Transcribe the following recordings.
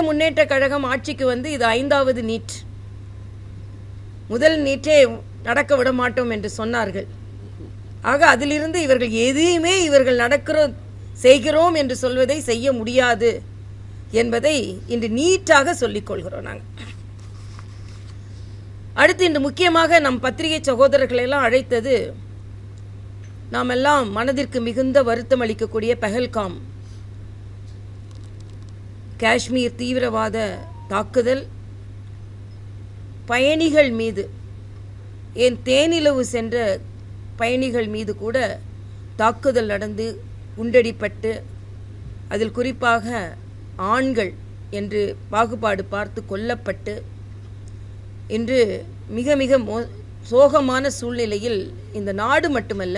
முன்னேற்ற கழகம் ஆட்சிக்கு வந்து இது 5வது நீட். முதல் நீட்டே நடக்க விட மாட்டோம் என்று சொன்னார்கள். ஆக அதிலிருந்து இவர்கள் எதையுமே இவர்கள் செய்கிறோம் என்று சொல்வதை செய்ய முடியாது என்பதை இன்று நீட்டாக சொல்லிக் கொள்கிறோம் நாங்கள். அடுத்து இன்று முக்கியமாக நம் பத்திரிகை சகோதரர்களை எல்லாம் அழைத்தது, நாம் எல்லாம் மனதிற்கு மிகுந்த வருத்தம் அளிக்கக்கூடிய பஹல்காம் காஷ்மீர் தீவிரவாத தாக்குதல், பயணிகள் மீது, ஏன் தேனிலவு சென்ற பயணிகள் மீது கூட தாக்குதல் நடந்து குண்டடிப்பட்டு, அதில் குறிப்பாக ஆண்கள் என்று பாகுபாடு பார்த்து கொல்லப்பட்டு, இன்று மிக மிக சோகமான சூழ்நிலையில் இந்த நாடு மட்டுமல்ல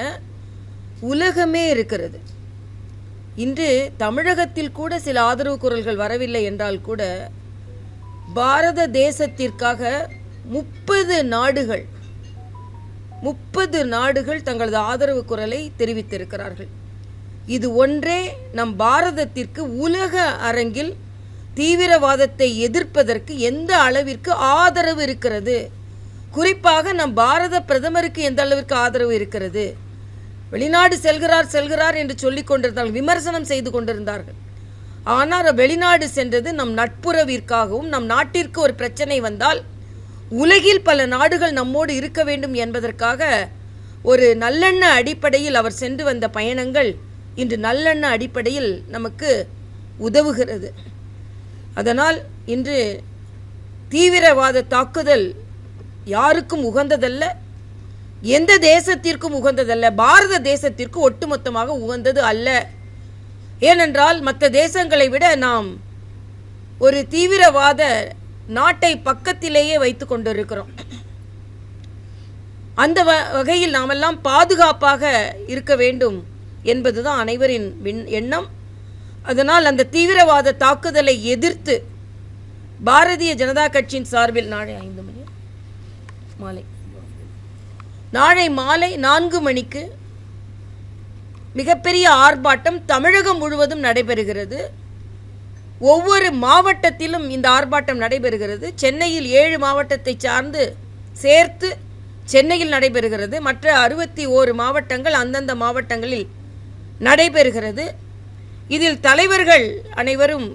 உலகமே இருக்கிறது. இன்று தமிழகத்தில் கூட சில ஆதரவு குரல்கள் வரவில்லை என்றால் கூட பாரத தேசத்திற்காக 30 நாடுகள் தங்களது ஆதரவு குரலை தெரிவித்திருக்கிறார்கள். இது ஒன்றே நம் பாரதத்திற்கு உலக அரங்கில் தீவிரவாதத்தை எதிர்ப்பதற்கு எந்த அளவிற்கு ஆதரவு இருக்கிறது, குறிப்பாக நம் பாரத பிரதமருக்கு எந்த அளவிற்கு ஆதரவு இருக்கிறது. வெளிநாடு செல்கிறார் என்று சொல்லிக் கொண்டிருந்தார்கள், விமர்சனம் செய்து கொண்டிருந்தார்கள். ஆனால் வெளிநாடு சென்றது நம் நட்புறவிற்காகவும், நம் நாட்டிற்கு ஒரு பிரச்சனை வந்தால் உலகில் பல நாடுகள் நம்மோடு இருக்க வேண்டும் என்பதற்காக ஒரு நல்லெண்ண அடிப்படையில் அவர் சென்று வந்த பயணங்கள் இன்று நல்லெண்ண அடிப்படையில் நமக்கு உதவுகிறது. அதனால் இன்று தீவிரவாத தாக்குதல் யாருக்கும் உகந்ததல்ல, எந்த தேசத்திற்கும் உகந்ததல்ல, பாரத தேசத்திற்கு ஒட்டுமொத்தமாக உகந்தது அல்ல. ஏனென்றால் மற்ற தேசங்களை விட நாம் ஒரு தீவிரவாத நாட்டை பக்கத்திலேயே வைத்துக் கொண்டிருக்கிறோம். அந்த வகையில் நாமெல்லாம் பாதுகாப்பாக இருக்க வேண்டும் என்பதுதான் அனைவரின் எண்ணம். அதனால் அந்த தீவிரவாத தாக்குதலை எதிர்த்து பாரதிய ஜனதா கட்சியின் சார்பில் நாளை மாலை 4 மணிக்கு மிகப்பெரிய ஆர்ப்பாட்டம் தமிழகம் முழுவதும் நடைபெறுகிறது. ஒவ்வொரு மாவட்டத்திலும் இந்த ஆர்ப்பாட்டம் நடைபெறுகிறது. சென்னையில் 7 மாவட்டத்தை சார்ந்து சேர்த்து சென்னையில் நடைபெறுகிறது. மற்ற 61 மாவட்டங்கள் அந்தந்த மாவட்டங்களில் நடைபெறுகிறது. இதில் தலைவர்கள் அனைவரும்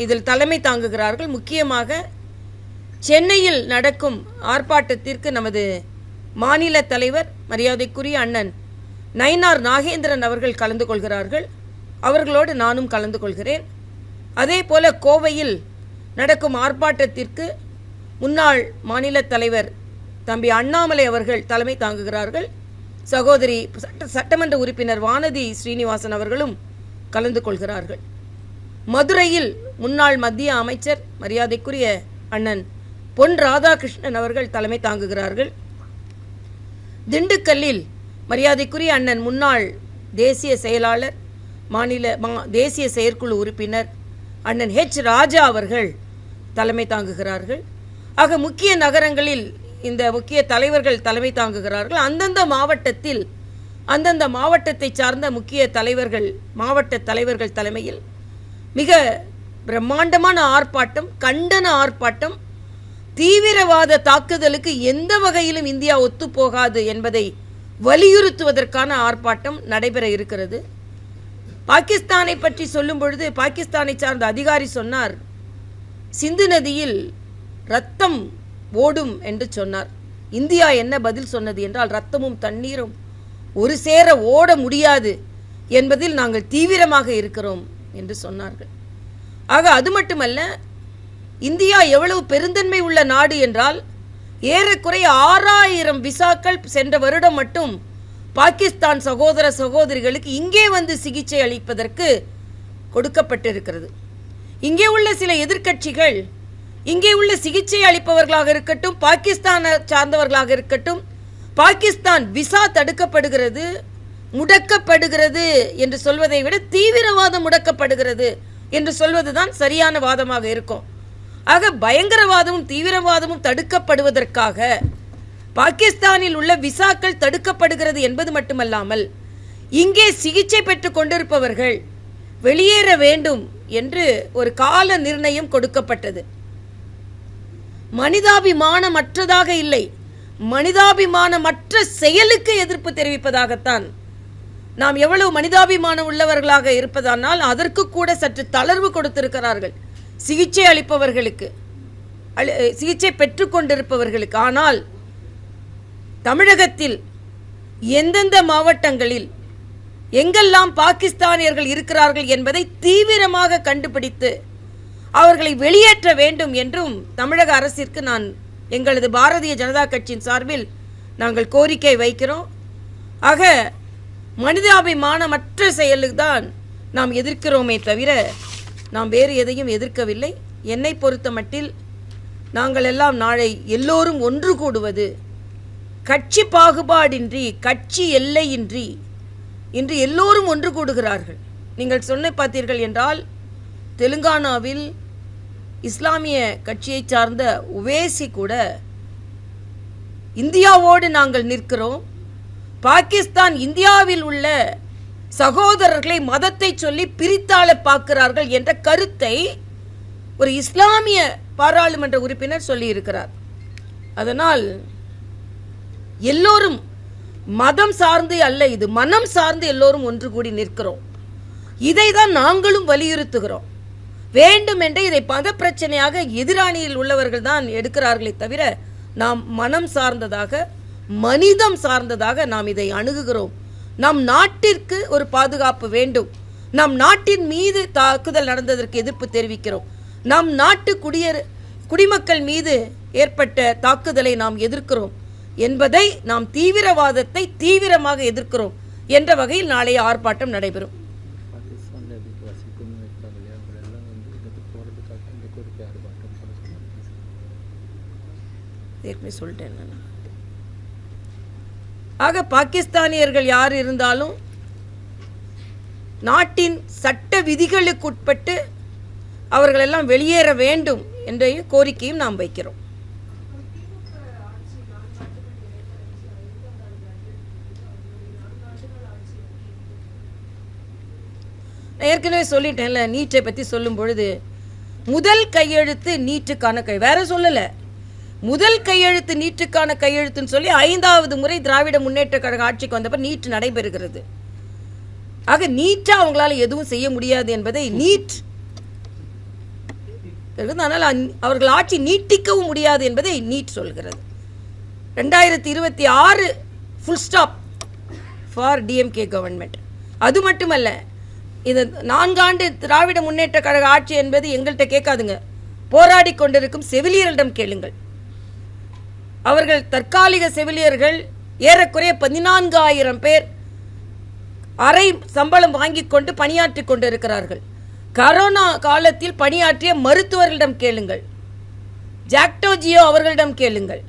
இதில் தலைமை தாங்குகிறார்கள். முக்கியமாக சென்னையில் நடக்கும் ஆர்ப்பாட்டத்திற்கு நமது மாநில தலைவர் மரியாதைக்குரிய அண்ணன் நயினார் நாகேந்திரன் அவர்கள் கலந்து கொள்கிறார்கள். அவர்களோடு நானும் கலந்து கொள்கிறேன். அதே போல கோவையில் நடக்கும் ஆர்ப்பாட்டத்திற்கு முன்னாள் மாநில தலைவர் தம்பி அண்ணாமலை அவர்கள் தலைமை தாங்குகிறார்கள். சகோதரி சட்டமன்ற உறுப்பினர் வானதி ஸ்ரீனிவாசன் அவர்களும் கலந்து கொள்கிறார்கள். மதுரையில் முன்னாள் மத்திய அமைச்சர் மரியாதைக்குரிய அண்ணன் பொன் ராதாகிருஷ்ணன் அவர்கள் தலைமை தாங்குகிறார்கள். திண்டுக்கல்லில் மரியாதைக்குரிய அண்ணன் முன்னாள் தேசிய செயலாளர் தேசிய செயற்குழு உறுப்பினர் அண்ணன் ராஜா அவர்கள் தலைமை தாங்குகிறார்கள். ஆக முக்கிய நகரங்களில் இந்த முக்கிய தலைவர்கள் தலைமை தாங்குகிறார்கள். அந்தந்த மாவட்டத்தில் அந்தந்த மாவட்டத்தை சார்ந்த முக்கிய தலைவர்கள் மாவட்ட தலைவர்கள் தலைமையில் மிக பிரம்மாண்டமான ஆர்ப்பாட்டம், கண்டன ஆர்ப்பாட்டம். தீவிரவாத தாக்குதலுக்கு எந்த வகையிலும் இந்தியா ஒத்துப்போகாது என்பதை வலியுறுத்துவதற்கான ஆர்ப்பாட்டம் நடைபெற இருக்கிறது. பாகிஸ்தானை பற்றி சொல்லும் பொழுது பாகிஸ்தானை சார்ந்த அதிகாரி சொன்னார், சிந்து நதியில் ரத்தம் ஓடும் என்று சொன்னார். இந்தியா என்ன பதில் சொன்னது என்றால், ரத்தமும் தண்ணீரும் ஒரு சேர ஓட முடியாது என்பதில் நாங்கள் தீவிரமாக இருக்கிறோம் என்று சொன்னார்கள். ஆக அது மட்டுமல்ல, இந்தியா எவ்வளவு பெருந்தன்மை உள்ள நாடு என்றால், ஏறக்குறைய 6000 விசாக்கள் சென்ற வருடம் மட்டும் பாகிஸ்தான் சகோதர சகோதரிகளுக்கு இங்கே வந்து சிகிச்சை அளிப்பதற்கு கொடுக்கப்பட்டிருக்கிறது. இங்கே உள்ள சில எதிர்க்கட்சிகள், இங்கே உள்ள சிகிச்சை அளிப்பவர்களாக இருக்கட்டும், பாகிஸ்தானை சார்ந்தவர்களாக இருக்கட்டும், பாகிஸ்தான் விசா தடுக்கப்படுகிறது, முடக்கப்படுகிறது என்று சொல்வதை விட தீவிரவாதம் முடக்கப்படுகிறது என்று சொல்வதுதான் சரியான வாதமாக இருக்கும். ஆக பயங்கரவாதமும் தீவிரவாதமும் தடுக்கப்படுவதற்காக பாகிஸ்தானில் உள்ள விசாக்கள் தடுக்கப்படுகிறது என்பது மட்டுமல்லாமல், இங்கே சிகிச்சை பெற்றுக் கொண்டிருப்பவர்கள் வெளியேற வேண்டும் என்று ஒரு கால நிர்ணயம் கொடுக்கப்பட்டது. மனிதாபிமானமற்றதாக இல்லை, மனிதாபிமானமற்ற செயலுக்கு எதிர்ப்பு தெரிவிப்பதாகத்தான். நாம் எவ்வளவு மனிதாபிமானம் உள்ளவர்களாக இருப்பதானால் அதற்கு கூட சற்று தளர்வு கொடுத்திருக்கிறார்கள் சிகிச்சை அளிப்பவர்களுக்கு, சிகிச்சை பெற்றுக்கொண்டிருப்பவர்களுக்கு. ஆனால் தமிழகத்தில் எந்தெந்த மாவட்டங்களில் எங்கெல்லாம் பாகிஸ்தானியர்கள் இருக்கிறார்கள் என்பதை தீவிரமாக கண்டுபிடித்து அவர்களை வெளியேற்ற வேண்டும் என்றும் தமிழக அரசிற்கு எங்களது பாரதிய ஜனதா கட்சியின் சார்பில் நாங்கள் கோரிக்கை வைக்கிறோம். ஆக மனிதாபிமானமற்ற செயலுக்கு தான் நாம் எதிர்க்கிறோமே தவிர நாம் வேறு எதையும் எதிர்க்கவில்லை. என்னை பொறுத்த மட்டில் நாங்கள் எல்லாம் நாளை எல்லோரும் ஒன்று கூடுவது, கட்சி பாகுபாடின்றி, கட்சி எல்லையின்றி இன்று எல்லோரும் ஒன்று கூடுகிறார்கள். நீங்கள் சொன்ன பார்த்தீர்கள் என்றால் தெலுங்கானாவில் இஸ்லாமிய கட்சியை சார்ந்த உவேசி கூட இந்தியாவோடு நாங்கள் நிற்கிறோம், பாகிஸ்தான் இந்தியாவில் உள்ள சகோதரர்களை மதத்தை சொல்லி பிரித்தாள பார்க்கிறார்கள் என்ற கருத்தை ஒரு இஸ்லாமிய பாராளுமன்ற உறுப்பினர் சொல்லி இருக்கிறார். அதனால் எல்லோரும் மதம் சார்ந்து அல்ல, இது மனம் சார்ந்து எல்லோரும் ஒன்று கூடி நிற்கிறோம். இதை தான் நாங்களும் வலியுறுத்துகிறோம். வேண்டுமென்றே இதை மத பிரச்சனையாக எதிராணியில் உள்ளவர்கள் தான் எடுக்கிறார்களே தவிர நாம் மனம் சார்ந்ததாக, மனிதம் சார்ந்ததாக நாம் இதை அணுகுகிறோம். நம் நாட்டிற்கு ஒரு பாதுகாப்பு வேண்டும், நம் நாட்டின் மீது தாக்குதல் நடந்ததற்கு எதிர்ப்பு தெரிவிக்கிறோம், நம் நாட்டு குடிமக்கள் மீது ஏற்பட்ட தாக்குதலை நாம் எதிர்க்கிறோம் என்பதை, நாம் தீவிரவாதத்தை தீவிரமாக எதிர்க்கிறோம் என்ற வகையில் நாளைய ஆர்ப்பாட்டம் நடைபெறும். சொல்லிட்டேன். ஆக பாகிஸ்தானியர்கள் யார் இருந்தாலும் நாட்டின் சட்ட விதிகளுக்கு உட்பட்டு அவர்கள் எல்லாம் வெளியேற வேண்டும் என்ற கோரிக்கையும் நாம் வைக்கிறோம். ஏற்கனவே சொல்லிட்டேன்ல, நீட்டை பற்றி சொல்லும் பொழுது முதல் கையெழுத்து நீட்டுக்கான வேற சொல்லலை, முதல் கையெழுத்து நீட்டுக்கான கையெழுத்துன்னு சொல்லி 5வது முறை திராவிட முன்னேற்ற கழக ஆட்சிக்கு வந்தப்ப நீட் நடைபெறுகிறது. ஆக நீட்டா அவங்களால எதுவும் செய்ய முடியாது என்பதை நீட், அதனால் அவர்கள் ஆட்சி நீட்டிக்கவும் முடியாது என்பதை நீட் சொல்கிறது. 2026 full stop for DMK government. அது மட்டுமல்ல, இது 4 ஆண்டு திராவிட முன்னேற்ற கழக ஆட்சி என்பது எங்கள்கிட்ட கேட்காதுங்க, போராடி கொண்டிருக்கும் செவிலியரிடம் கேளுங்கள். அவர்கள் தற்காலிக செவிலியர்கள் ஏறக்குறைய 14,000 பேர் அரை சம்பளம் வாங்கிக் கொண்டு பணியாற்றி கொண்டிருக்கிறார்கள். கரோனா காலத்தில் பணியாற்றிய மருத்துவர்களிடம் கேளுங்கள், ஜாக்டோஜியோ அவர்களிடம் கேளுங்கள்,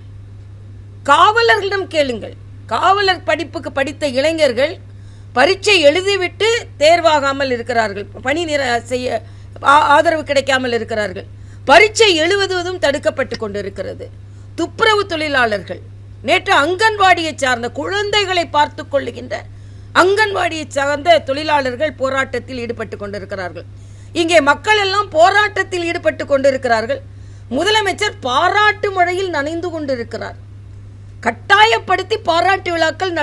காவலர்களிடம் கேளுங்கள். காவலர் படிப்புக்கு படித்த இளைஞர்கள் பரீட்சை எழுதிவிட்டு தேர்வாகாமல் இருக்கிறார்கள், பணி செய்ய ஆதரவு கிடைக்காமல் இருக்கிறார்கள், பரீட்சை எழுதுவதும் தடுக்கப்பட்டு கொண்டிருக்கிறது. துப்புரவு தொழிலாளர்கள், நேற்று அங்கன்வாடியை சார்ந்த குழந்தைகளை பார்த்து கொள்ளுகின்ற அங்கன்வாடியை சார்ந்த தொழிலாளர்கள் போராட்டத்தில் ஈடுபட்டு கொண்டிருக்கிறார்கள். இங்கே மக்கள் எல்லாம் போராட்டத்தில் ஈடுபட்டு கொண்டிருக்கிறார்கள். முதலமைச்சர் பாராட்டு மழையில் நனைந்து கொண்டிருக்கிறார். கட்டாயப்படுத்தி பாராட்டு விழாக்கள்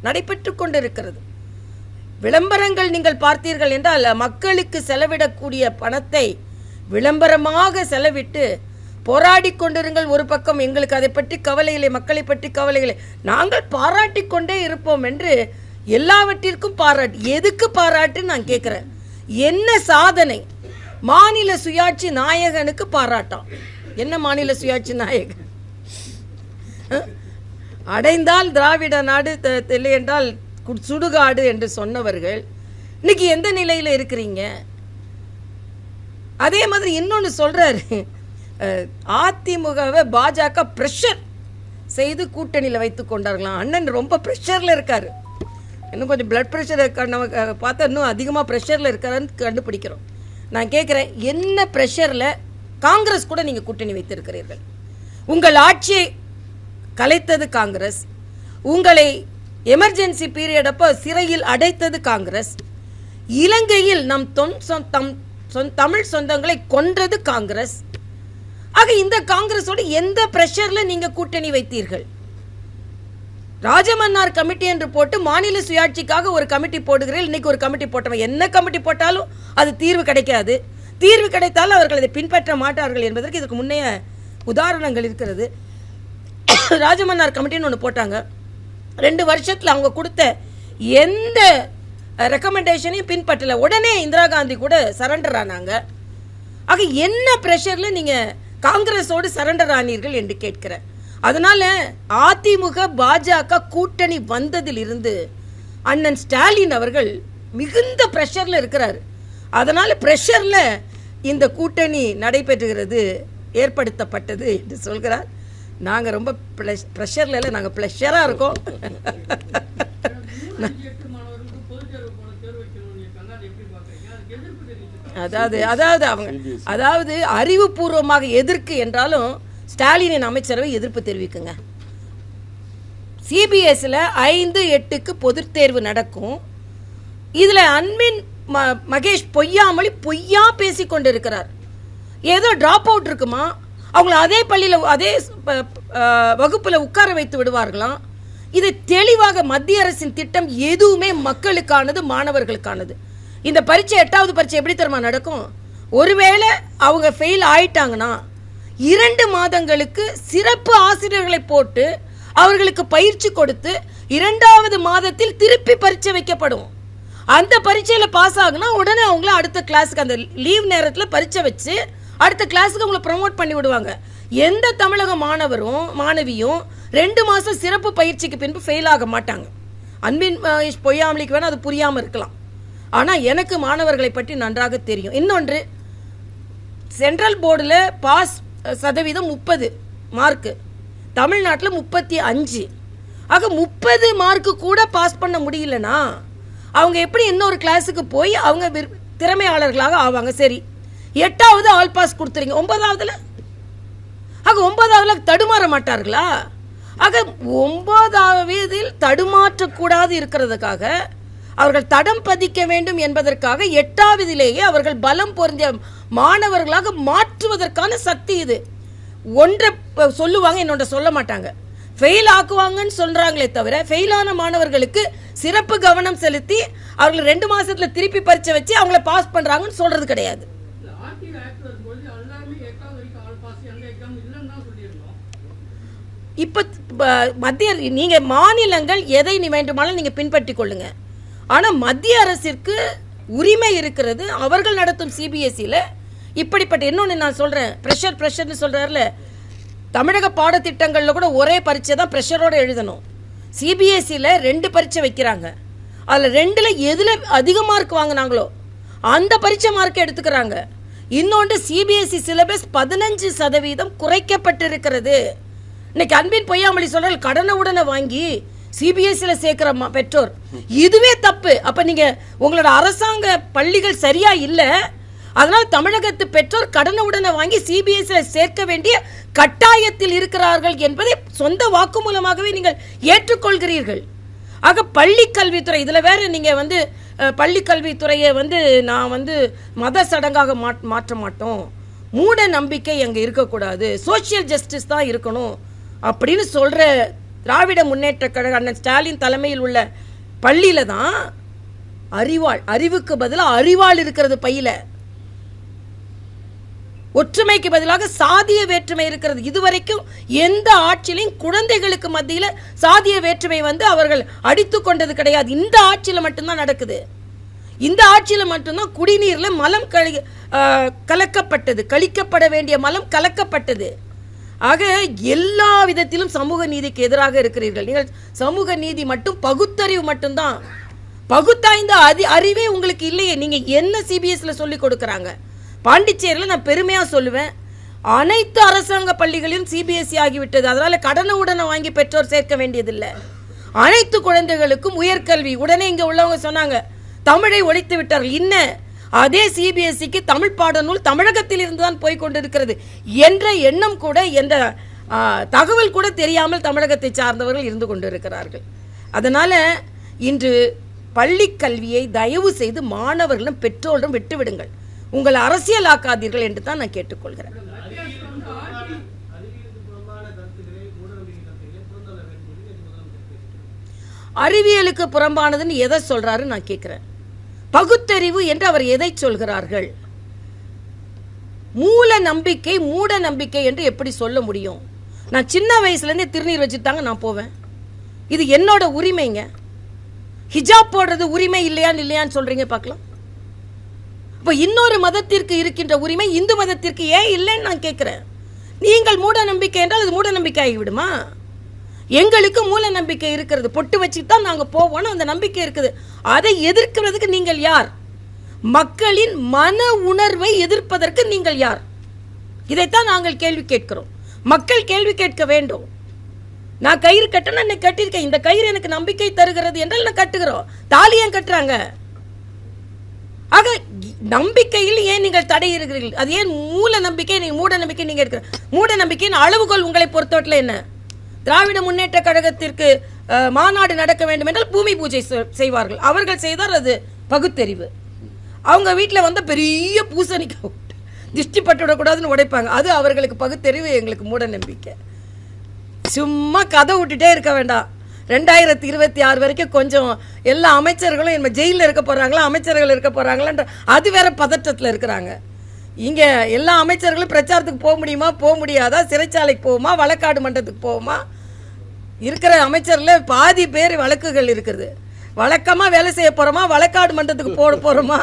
நடைபெற்று கொண்டிருக்கிறது. விளம்பரங்கள் நீங்கள் பார்த்தீர்கள் என்றால் மக்களுக்கு செலவிடக்கூடிய பணத்தை விளம்பரமாக செலவிட்டு போராடி கொண்டிருங்கள். ஒரு பக்கம் எங்களுக்கு அதை பற்றி கவலைகளை, மக்களை பற்றி கவலைகளை, நாங்கள் பாராட்டி கொண்டே இருப்போம் என்று எல்லாவற்றிற்கும் பாராட்டு. எதுக்கு பாராட்டு நான் கேட்கிறேன். என்ன சாதனை? மாநில சுயாட்சி நாயகனுக்கு பாராட்டம். என்ன மாநில சுயாட்சி நாயகன்? அடைந்தால் திராவிட நாடு, இல்லை என்றால் சுடுகாடு என்று சொன்னவர்கள் இன்னைக்கு எந்த நிலையில இருக்கிறீங்க? அதே மாதிரி இன்னொன்னு சொல்றாரு, அதிமுகவை பாஜக பிரஷர் செய்து கூட்டணியில் வைத்துக் கொண்டார்களாம். அண்ணன் ரொம்ப பிரஷர்ல இருக்காரு, இன்னும் கொஞ்சம் பிளட் ப்ரெஷர் நமக்கு பார்த்தா இன்னும் அதிகமாக ப்ரெஷரில் இருக்காருன்னு கண்டுபிடிக்கிறோம். நான் கேட்குறேன், என்ன ப்ரெஷரில் காங்கிரஸ் கூட நீங்கள் கூட்டணி வைத்திருக்கிறீர்கள்? உங்கள் ஆட்சியை கலைத்தது காங்கிரஸ், உங்களை எமர்ஜென்சி பீரியட் அப்போ சிறையில் அடைத்தது காங்கிரஸ், இலங்கையில் நம் தமிழ் சொந்தங்களை கொன்றது காங்கிரஸ். ஆக இந்த காங்கிரஸோட எந்த பிரஷர்ல நீங்க கூட்டணி வைத்தீர்கள்? ராஜமன்னார் கமிட்டி என்று போட்டு மாநில சுயாட்சிக்காக ஒரு கமிட்டி போடுகிறீர்கள். இன்னைக்கு ஒரு கமிட்டி போட்டவன் என்ன கமிட்டி போட்டாலும் அது தீர்வு கிடைக்காது. தீர்வு கிடைத்தாலும் அவர்கள் அதை பின்பற்ற மாட்டார்கள் என்பதற்கு இதுக்கு முன்னைய உதாரணங்கள் இருக்கிறது. ராஜமன்னார் கமிட்டின்னு ஒன்று போட்டாங்க. 2 வருஷத்தில் அவங்க கொடுத்த எந்த ரெக்கமெண்டேஷனையும் பின்பற்றல. உடனே இந்திரா காந்தி கூட சரண்டர் ஆனாங்க. ஆக என்ன பிரஷர்ல நீங்க காங்கிரஸோடு சரண்டர் ஆனீர்கள் என்று கேட்கிறேன். அதனால அதிமுக பாஜக கூட்டணி வந்ததில் இருந்து அண்ணன் ஸ்டாலின் அவர்கள் மிகுந்த பிரஷர்ல இருக்கிறார். அதனால பிரஷர்ல இந்த கூட்டணி நடைபெறுகிறது, ஏற்படுத்தப்பட்டது என்று சொல்கிறார். நாங்க ரொம்ப பிரஷர்ல இல்ல, நாங்க பிளஷரா இருக்கோம். அதாவது அறிவுபூர்வமாக எதிர்க்கு என்றாலும் ஸ்டாலினின் அமைச்சரவை எதிர்ப்பு தெரிவிக்குங்க. சிபிஎஸ்ல 5-8க்கு பொதுத் தேர்வு நடக்கும். இதுல அன்பின் மகேஷ் பொய்யா பேசிக் கொண்டிருக்கிறார். ஏதோ டிராப் அவுட் இருக்குமா, அவங்கள அதே பள்ளியில் அதே வகுப்புல உட்கார வைத்து விடுவார்களாம். இது தெளிவாக மத்திய அரசின் திட்டம் எதுவுமே மக்களுக்கானது, மாணவர்களுக்கானது. இந்த பரீட்சை 8வது பரீட்சை எப்படி தெரியுமா நடக்கும்? ஒருவேளை அவங்க ஃபெயில் ஆயிட்டாங்கன்னா 2 மாதங்களுக்கு சிறப்பு ஆசிரியர்களை போட்டு அவர்களுக்கு பயிற்சி கொடுத்து 2வது மாதத்தில் திருப்பி பரீட்சை வைக்கப்படும். அந்த பரீட்சையில பாஸ் ஆகுனா உடனே அவங்கள அடுத்த கிளாஸுக்கு, அந்த லீவ் நேரத்தில் பரீட்சை வச்சு அடுத்த கிளாஸுக்கு அவங்களை ப்ரமோட் பண்ணி விடுவாங்க. எந்த தமிழக மாணவரும் மாணவியும் 2 மாசம் சிறப்பு பயிற்சிக்கு பின்பு ஃபெயில் ஆக மாட்டாங்க. அன்பின் பொய்யாமலிக்கு வேணா அது புரியாம இருக்கலாம். ஆனா எனக்கு மாணவர்களை பற்றி நன்றாக தெரியும். இன்னொன்று, சென்ட்ரல் போர்டில் பாஸ் சதவீதம் 30 மார்க்கு, தமிழ்நாட்டில் 35. ஆக 30 மார்க்கு கூட பாஸ் பண்ண முடியலனா அவங்க எப்படி இன்னொரு கிளாஸுக்கு போய் அவங்க திறமையாளர்களாக ஆவாங்க? சரி, 8வது ஆல் பாஸ் கொடுத்துறீங்க, 9வதுல ஆக 9வதுல தடுமாற மாட்டார்களா? ஆக 9வதில் தடுமாற்றக்கூடாது இருக்கிறதுக்காக, அவர்கள் தடம் பதிக்க வேண்டும் என்பதற்காக 8வதிலேயே அவர்கள் பலம் பொருந்திய மாணவர்களாக மாற்றுவதற்கான சக்தி இது. ஒன்றை சொல்லுவாங்க, இன்னொன்றை சொல்ல மாட்டாங்க. ஃபெயில் ஆக்குவாங்கன்னு சொல்றாங்களே தவிர ஃபெயிலான மாணவர்களுக்கு சிறப்பு கவனம் செலுத்தி அவர்கள் 2 மாசத்துல திருப்பி பரீட்சை வச்சு அவங்கள பாஸ் பண்றாங்கன்னு சொல்றது கிடையாது. இப்ப மத்திய நீங்க மாநிலங்கள் எதை வேண்டுமானாலும் நீங்க பின்பற்றி கொள்ளுங்க. ஆனா மத்திய அரசிற்கு உரிமை இருக்கிறது. அவர்கள் நடத்தும் சிபிஎஸ்இல இப்படிப்பட்ட இன்னொன்னு நான் சொல்றேன், பிரஷர்னு சொல்றாருல, தமிழக பாடத்திட்டங்கள்ல கூட ஒரே பரீட்சை தான் பிரஷரோட எழுதணும். சிபிஎஸ்இல 2 பரீட்சை வைக்கிறாங்க. அதுல 2ல எதுல அதிக மார்க் வாங்கினாங்களோ அந்த பரீட்சை மார்க் எடுத்துக்கிறாங்க. இன்னொன்று, சிபிஎஸ்இ சிலபஸ் 15% குறைக்கப்பட்டிருக்கிறது. இன்னைக்கு அன்பின் பொய்யாமொழி சொல்ற கடனை உடனே வாங்கி சிபிஎஸ்இல சேர்க்கிற பெற்றோர், இதுவே தப்பு. அப்ப நீங்க உங்களோட அரசாங்க பள்ளிகள் சரியா இல்ல, அதனால தமிழகத்து பெற்றோர் கடனை உடனே வாங்கி சிபிஎஸ்இல சேர்க்க வேண்டிய கட்டாயத்தில் இருக்கிறார்கள் என்பதை சொந்த வாக்கு மூலமாகவே நீங்கள் ஏற்றுக்கொள்கிறீர்கள். ஆக பள்ளி கல்வித்துறை, இதுல வேற நீங்க பள்ளி கல்வித்துறையை நான் மத சடங்காக மாற்ற மாட்டோம், மூட நம்பிக்கை அங்க இருக்கக்கூடாது, சோசியல் ஜஸ்டிஸ் தான் இருக்கணும் அப்படின்னு சொல்ற திராவிட முன்னேற்ற கழக அண்ணன் ஸ்டாலின் தலைமையில் உள்ள பள்ளியில தான் அறிவுக்கு பதிலாக அறிவாள் இருக்கிறது பையில. ஒற்றுமைக்கு பதிலாக சாதிய வேற்றுமை இருக்கிறது. இதுவரைக்கும் எந்த ஆட்சியிலும் குழந்தைகளுக்கு மத்தியில சாதிய வேற்றுமை அவர்கள் அடித்து கொண்டது கிடையாது. இந்த ஆட்சியில மட்டும்தான் நடக்குது. இந்த ஆட்சியில மட்டும்தான் குடிநீர்ல மலம் கலக்கப்பட்டது, கழிக்கப்பட வேண்டிய மலம் கலக்கப்பட்டது. ஆக எல்லா விதத்திலும் சமூக நீதிக்கு எதிராக இருக்கிறீர்கள். நீங்கள் சமூக நீதி மட்டும் பகுத்தறிவு மட்டும்தான், பகுத்தாய்ந்த அறிவே உங்களுக்கு இல்லையே. நீங்க என்ன சிபிஎஸ்ல சொல்லி கொடுக்கறாங்க? பாண்டிச்சேரியில் நான் பெருமையா சொல்லுவேன், அனைத்து அரசாங்க பள்ளிகளிலும் சிபிஎஸ்இ ஆகிவிட்டது. அதனால கடனை உடனே வாங்கி பெற்றோர் சேர்க்க வேண்டியதில்லை. அனைத்து குழந்தைகளுக்கும் உயர்கல்வி. உடனே இங்க உள்ளவங்க சொன்னாங்க தமிழை ஒழித்து விட்டார்கள். இன்னும் அதே சிபிஎஸ்இக்கு தமிழ் பாடநூல் தமிழகத்தில் இருந்துதான் போய் கொண்டிருக்கிறது என்ற எண்ணம் கூட, என்ற தகவல் கூட தெரியாமல் தமிழகத்தை சார்ந்தவர்கள் இருந்து கொண்டிருக்கிறார்கள். அதனால இன்று பள்ளி கல்வியை தயவு செய்து மாணவர்களும் பெற்றோரும் விட்டுவிடுங்கள். உங்களை அரசியலாக்காதீர்கள் என்று தான் நான் கேட்டுக்கொள்கிறேன். அறிவியலுக்கு புறம்பானதுன்னு எதை சொல்றாரு நான் கேட்கிறேன். பகுத்தறிவு என்று அவர் எதை சொல்கிறார்கள்? மூல நம்பிக்கை மூட நம்பிக்கை என்று எப்படி சொல்ல முடியும்? நான் சின்ன வயசுலேருந்தே திருநீர் வச்சுட்டாங்க நான் போவேன். இது என்னோட உரிமைங்க. ஹிஜாப் போடுறது உரிமை இல்லையான்னு சொல்றீங்க பார்க்கலாம். இப்போ இன்னொரு மதத்திற்கு இருக்கின்ற உரிமை இந்து மதத்திற்கு ஏன் இல்லைன்னு நான் கேட்கிறேன். நீங்கள் மூட நம்பிக்கை என்றால் அது மூட நம்பிக்கை ஆகிவிடுமா? எங்களுக்கு மூல நம்பிக்கை இருக்கிறது, பொட்டு வச்சுட்டு தான் நாங்கள் போவோம், அந்த நம்பிக்கை இருக்குது. அதை எதிர்க்கிறதுக்கு நீங்கள் யார்? மக்களின் மன உணர்வை எதிர்ப்பதற்கு நீங்கள் யார்? இதைத்தான் நாங்கள் கேள்வி கேட்கிறோம். மக்கள் கேள்வி கேட்க வேண்டும். நான் கயிறு கட்டணும், என்னை கட்டியிருக்கேன், இந்த கயிறு எனக்கு நம்பிக்கை தருகிறது என்றால் நான் கட்டுகிறோம். தாலியம் கட்டுறாங்க. ஆக நம்பிக்கையில் ஏன் நீங்கள் தடையிடுகிறீர்கள்? அது ஏன் மூல நம்பிக்கை மூட நம்பிக்கை நீங்க இருக்கிற மூட நம்பிக்கையின் அளவுகோல் உங்களை பொறுத்தவரையில் என்ன? திராவிட முன்னேற்ற கழகத்திற்கு மாநாடு நடக்க வேண்டும் என்றால் பூமி பூஜை செய்வார்கள். அவர்கள் செய்தால் அது பகுத்தறிவு. அவங்க வீட்டில் வந்த பெரிய பூசணிக்காய் திருஷ்டி பட்டுவிடக்கூடாதுன்னு உடைப்பாங்க, அது அவர்களுக்கு பகுத்தறிவு, எங்களுக்கு மூட நம்பிக்கை. சும்மா கதை விட்டுட்டே இருக்க வேண்டாம். 2026 வரைக்கும் கொஞ்சம் எல்லா அமைச்சர்களும் என்ன ஜெயிலில் இருக்க போகிறாங்களா, அமைச்சர்கள் இருக்க போகிறாங்களான்ற அது வேற பதற்றத்தில் இருக்கிறாங்க. இங்கே எல்லா அமைச்சர்களும் பிரச்சாரத்துக்கு போக முடியுமா, போக முடியாதா, சிறைச்சாலைக்கு போகுமா, வழக்காடு மன்றத்துக்கு போகுமா? இருக்கிற அமைச்சரில் பாதி பேர் வழக்குகள் இருக்குது. வழக்கமாக வேலை செய்ய போகிறோமா, வழக்காடு மன்றத்துக்கு போட போகிறோமா,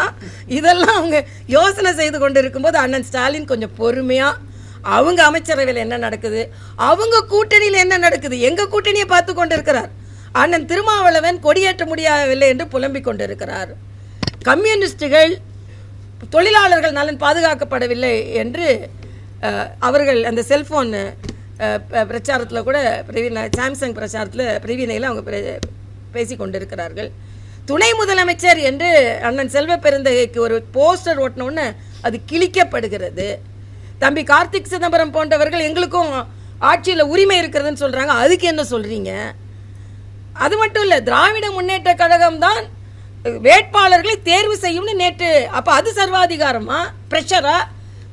இதெல்லாம் அவங்க யோசனை செய்து கொண்டு இருக்கும்போது அண்ணன் ஸ்டாலின் கொஞ்சம் பொறுமையாக அவங்க அமைச்சரவையில் என்ன நடக்குது, அவங்க கூட்டணியில் என்ன நடக்குது, எங்கள் கூட்டணியை பார்த்து கொண்டு இருக்கிறார். அண்ணன் திருமாவளவன் கொடியேற்ற முடியவில்லை என்று புலம்பிக் கொண்டிருக்கிறார். கம்யூனிஸ்டுகள் தொழிலாளர்கள் நலன் பாதுகாக்கப்படவில்லை என்று அவர்கள் அந்த செல்போன் பிரச்சாரத்தில் கூட சாம்சங் பிரச்சாரத்தில் பிரவீனையில் அவங்க பேசி கொண்டிருக்கிறார்கள். துணை முதலமைச்சர் என்று அண்ணன் செல்வ பெருந்தகைக்கு ஒரு போஸ்டர் ஓட்டினோன்னு அது கிழிக்கப்படுகிறது. தம்பி கார்த்திக் சிதம்பரம் போன்றவர்கள் எங்களுக்கும் ஆட்சியில் உரிமை இருக்கிறதுன்னு சொல்கிறாங்க. அதுக்கு என்ன சொல்கிறீங்க? அது மட்டும் இல்லை, திராவிட முன்னேற்ற கழகம் தான் வேட்பாளர்களை தேர்வு செய்யும்னு நேற்று. அப்போ அது சர்வாதிகாரமா, ப்ரெஷரா?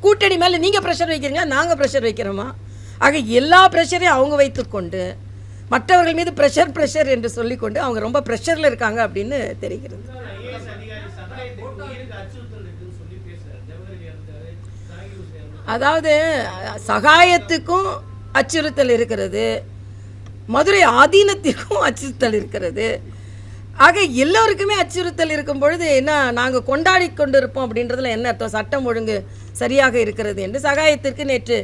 கூட்டணி மேலே நீங்கள் ப்ரெஷர் வைக்கிறீங்களா, நாங்கள் ப்ரெஷர் வைக்கிறோமா? ஆக எல்லா ப்ரெஷரையும் அவங்க வைத்துக்கொண்டு மற்றவர்கள் மீது ப்ரெஷர் என்று சொல்லிக்கொண்டு அவங்க ரொம்ப ப்ரெஷரில் இருக்காங்க அப்படின்னு தெரிகிறது. அதாவது சகாயத்துக்கும் அச்சுறுத்தல் இருக்கிறது, மதுரை ஆதீனத்திற்கும் அச்சுறுத்தல் இருக்கிறது. ஆக எல்லோருக்குமே அச்சுறுத்தல் இருக்கும் பொழுது என்ன நாங்கள் கொண்டாடி கொண்டு இருப்போம் அப்படின்றதுல என்ன அர்த்தம்? சட்டம் ஒழுங்கு சரியாக இருக்கிறது என்று சகாயத்திற்கு நேற்று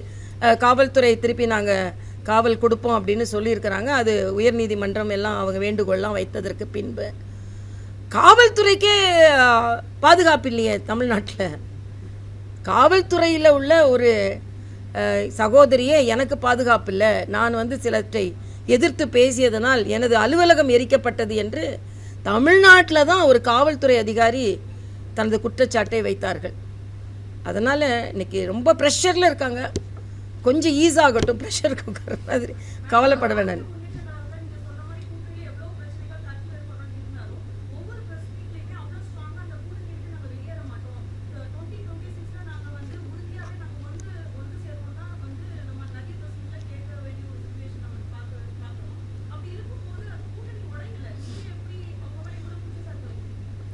காவல்துறை திருப்பி நாங்கள் காவல் கொடுப்போம் அப்படின்னு சொல்லியிருக்கிறாங்க. அது உயர்நீதிமன்றம் எல்லாம் அவங்க வேண்டுகோள்லாம் வைத்ததற்கு பின்பு காவல்துறைக்கே பாதுகாப்பு இல்லையே தமிழ்நாட்டில். காவல்துறையில் உள்ள ஒரு சகோதரியே எனக்கு பாதுகாப்பு இல்லை, நான் சிலற்றை எதிர்த்து பேசியதனால் எனது அலுவலகம் எரிக்கப்பட்டது என்று தமிழ்நாட்டில் தான் ஒரு காவல்துறை அதிகாரி தனது குற்றச்சாட்டை வைத்தார்கள். அதனால் இன்னைக்கு ரொம்ப ப்ரெஷரில் இருக்காங்க. கொஞ்சம் ஈஸாகட்டும், ப்ரெஷர் குக்கர் மாதிரி கவலைப்பட வேண்டாம்.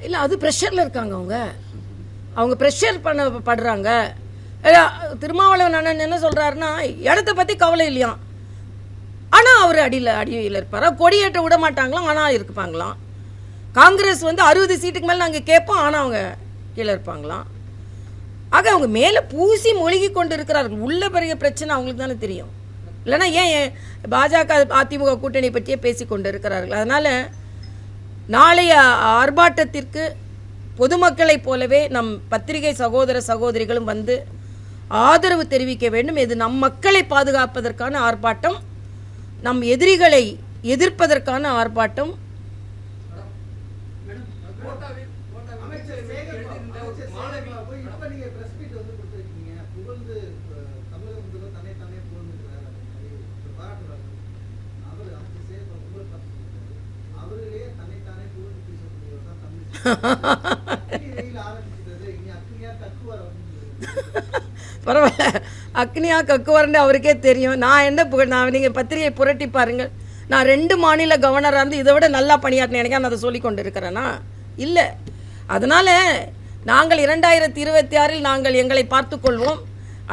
இல்லை, அது ப்ரெஷரில் இருக்காங்க. அவங்க ப்ரெஷர் படுறாங்க. திருமாவளவன் அண்ணன் என்ன சொல்கிறாருன்னா, இடத்த பற்றி கவலை இல்லையாம், ஆனால் அவர் அடியில் இருப்பாரா, கொடியேற்ற விட மாட்டாங்களாம், ஆனால் இருப்பாங்களாம். காங்கிரஸ் 60 சீட்டுக்கு மேலே நாங்கள் கேட்போம், ஆனால் அவங்க கீழே இருப்பாங்களாம். ஆக அவங்க மேலே பூசி மொழிகி கொண்டு இருக்கிறார்கள். உள்ள பெரிய பிரச்சனை அவங்களுக்கு தானே தெரியும். இல்லைன்னா ஏன் பாஜக அதிமுக கூட்டணி பற்றியே பேசி கொண்டு இருக்கிறார்கள். அதனால் நாளைய ஆர்ப்பாட்டத்திற்கு பொதுமக்களைப் போலவே நம் பத்திரிகை சகோதர சகோதரிகளும் ஆதரவு தெரிவிக்க வேண்டும். இது நம் மக்களை பாதுகாப்பதற்கான ஆர்ப்பாட்டம், நம் எதிரிகளை எதிர்ப்பதற்கான ஆர்ப்பாட்டம். பரவாயில்ல, அக்னியா கக்குவார்னு அவருக்கே தெரியும். நான் என்ன நான் நீங்கள் பத்திரிகை புரட்டி பாருங்கள், நான் 2 மாநில கவர்னராக இருந்து இதை விட நல்லா பணியாற்றினேன். எனக்கா நான் அதை சொல்லி கொண்டு இருக்கிறேன்னா இல்லை. அதனால் நாங்கள் 2026 நாங்கள் எங்களை பார்த்துக்கொள்வோம்.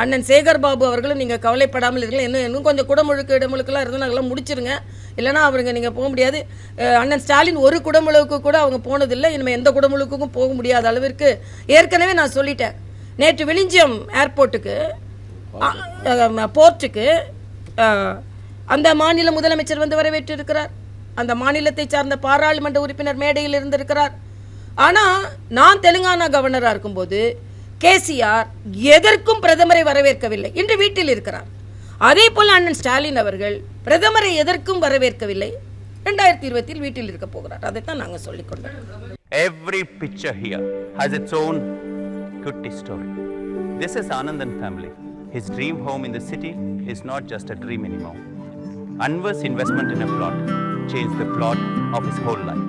அண்ணன் சேகர் பாபு அவர்களும் நீங்கள் கவலைப்படாமல் இருக்கலாம். இன்னும் கொஞ்சம் குடமுழுக்கு இடமுழுக்கெல்லாம் இருந்து நாங்களாம் முடிச்சிருங்க, இல்லைனா அவருங்க நீங்கள் போக முடியாது. அண்ணன் ஸ்டாலின் ஒரு குடமுழுக்கு கூட அவங்க போனதில்லை, இனிமேல் எந்த குடமுழுக்குக்கும் போக முடியாத அளவிற்கு ஏற்கனவே நான் சொல்லிட்டேன். நேற்று விழிஞ்சியம் ஏர்போர்ட்டுக்கு போர்ட்டுக்கு அந்த மாநில முதலமைச்சர் வந்து வரவேற்று இருக்கிறார். அந்த மாநிலத்தை சார்ந்த பாராளுமன்ற உறுப்பினர் மேடையில் இருந்திருக்கிறார். ஆனால் நான் தெலுங்கானா கவர்னராக இருக்கும்போது கேசிஆர் எதற்கும் பிரதமரை வரவேற்கவில்லை, இன்று வீட்டில் இருக்கிறார். அதே போல் அண்ணன் ஸ்டாலின் அவர்கள் பிரதமரை எதற்கும் வரவேற்கவில்லை, 2020 வீட்டில் இருக்க போகிறார். அதைத்தான் நாங்கள் சொல்லிக்கொண்டோம். Every picture here has its own kutti story. This is Anandan family. His dream home in the city is not just a dream anymore. Anwar's investment in a plot changed the plot of his whole life.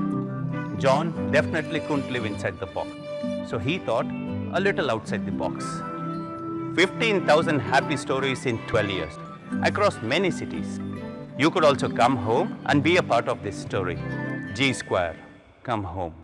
John definitely couldn't live inside the box, so he thought a little outside the box. 15,000 happy stories in 12 years across many cities. You could also come home and be a part of this story. G Square, come home.